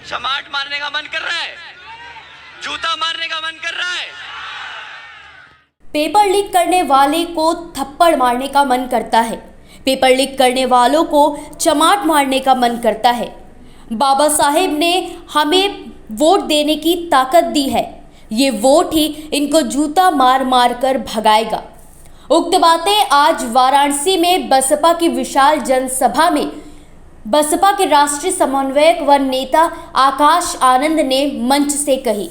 चमाट मारने का मन कर रहा है, जूता मारने का मन कर रहा है। पेपर लीक करने वाले को थप्पड़ मारने का मन करता है, पेपर लीक करने वालों को चमाट मारने का मन करता है। बाबा साहेब ने हमें वोट देने की ताकत दी है, ये वोट ही इनको जूता मार मार कर भगाएगा। उक्त बातें आज वाराणसी में बसपा की विशाल जनसभा में बसपा के राष्ट्रीय समन्वयक व नेता आकाश आनंद ने मंच से कही।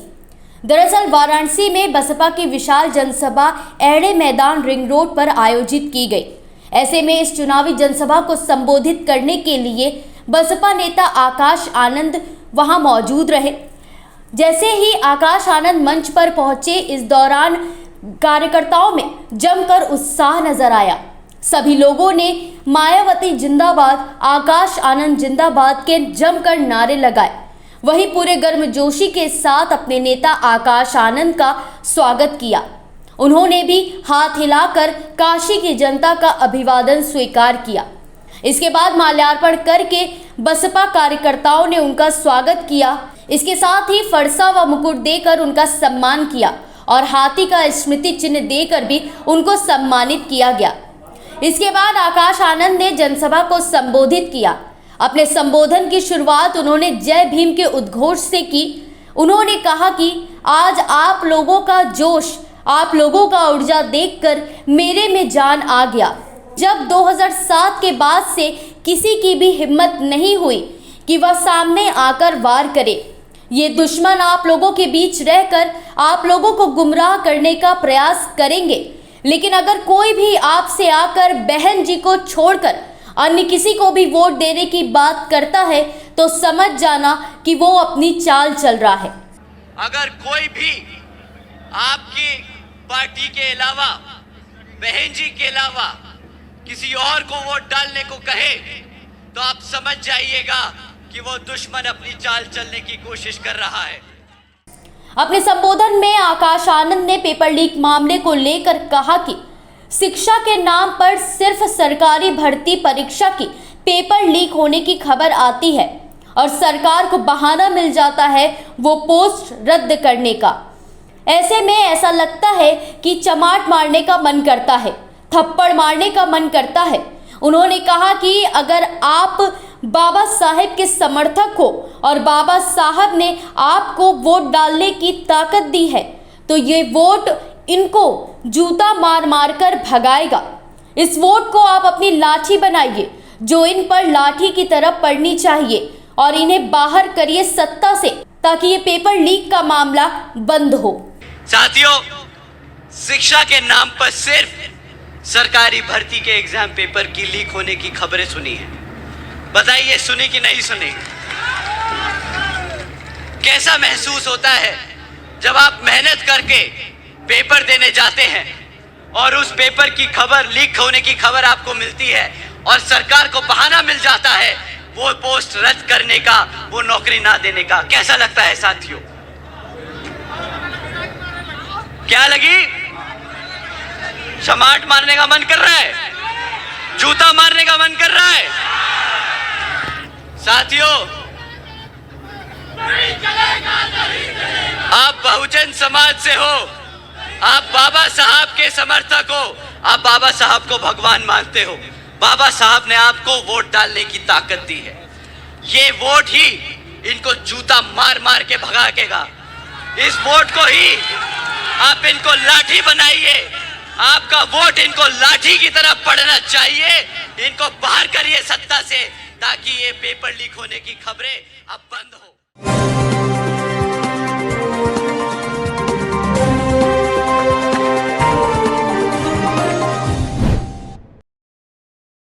दरअसल वाराणसी में बसपा की विशाल जनसभा एड़े मैदान रिंग रोड पर आयोजित की गई। ऐसे में इस चुनावी जनसभा को संबोधित करने के लिए बसपा नेता आकाश आनंद वहां मौजूद रहे। जैसे ही आकाश आनंद मंच पर पहुंचे, इस दौरान कार्यकर्ताओं में जमकर उत्साह नजर आया। सभी लोगों ने मायावती जिंदाबाद, आकाश आनंद जिंदाबाद के जमकर नारे लगाए। वहीं पूरे गर्मजोशी के साथ अपने नेता आकाश आनंद का स्वागत किया। उन्होंने भी हाथ हिलाकर काशी की जनता का अभिवादन स्वीकार किया। इसके बाद माल्यार्पण करके बसपा कार्यकर्ताओं ने उनका स्वागत किया। इसके साथ ही फरसा व मुकुट देकर उनका सम्मान किया और हाथी का स्मृति चिन्ह देकर भी उनको सम्मानित किया गया। इसके बाद आकाश आनंद ने जनसभा को संबोधित किया। अपने संबोधन की शुरुआत उन्होंने जय भीम के उद्घोष से की। उन्होंने कहा कि आज आप लोगों का जोश, आप लोगों का ऊर्जा देखकर मेरे में जान आ गया। जब 2007 के बाद से किसी की भी हिम्मत नहीं हुई कि वह सामने आकर वार करे। ये दुश्मन आप लोगों के बीच रहकर आप लोगों को गुमराह करने का प्रयास करेंगे, लेकिन अगर कोई भी आपसे आकर बहन जी को छोड़कर अन्य किसी को भी वोट देने की बात करता है तो समझ जाना कि वो अपनी चाल चल रहा है। अगर कोई भी आपकी पार्टी के अलावा, बहन जी के अलावा किसी और को वोट डालने को कहे तो आप समझ जाइएगा कि वो दुश्मन अपनी चाल चलने की कोशिश कर रहा है। अपने संबोधन में आकाश आनंद ने पेपर लीक मामले को लेकर कहा कि शिक्षा के नाम पर सिर्फ सरकारी भर्ती परीक्षा की पेपर लीक होने की खबर आती है और सरकार को बहाना मिल जाता है वो पोस्ट रद्द करने का। ऐसे में ऐसा लगता है कि चमाट मारने का मन करता है, थप्पड़ मारने का मन करता है। उन्होंने कहा कि अगर आप बाबा साहेब के समर्थक हो और बाबा साहब ने आपको वोट डालने की ताकत दी है तो ये वोट इनको जूता मार मार कर भगाएगा। इस वोट को आप अपनी लाठी बनाइए जो इन पर लाठी की तरह पड़नी चाहिए और इन्हें बाहर करिए सत्ता से ताकि ये पेपर लीक का मामला बंद हो। साथियों, शिक्षा के नाम पर सिर्फ सरकारी भर्ती के एग्जाम पेपर की लीक होने की खबरें सुनी है। बताइए सुनी कि नहीं सुनी? कैसा महसूस होता है जब आप मेहनत करके पेपर देने जाते हैं और उस पेपर की खबर, लीक होने की खबर आपको मिलती है और सरकार को बहाना मिल जाता है वो पोस्ट रद्द करने का, वो नौकरी ना देने का। कैसा लगता है साथियों? क्या लगी? चमाट मारने का मन कर रहा है, जूता मारने का मन कर रहा है। साथियों, आप बहुजन समाज से हो, आप बाबा साहब के समर्थक हो, आप बाबा साहब को भगवान मानते हो। बाबा साहब ने आपको वोट डालने की ताकत दी है। ये वोट ही इनको जूता मार मार के भगाएगा। इस वोट को ही आप इनको लाठी बनाइए। आपका वोट इनको लाठी की तरह पड़ना चाहिए। इनको बाहर करिए सत्ता से ताकि ये पेपर लीक होने की खबरें अब बंद हो।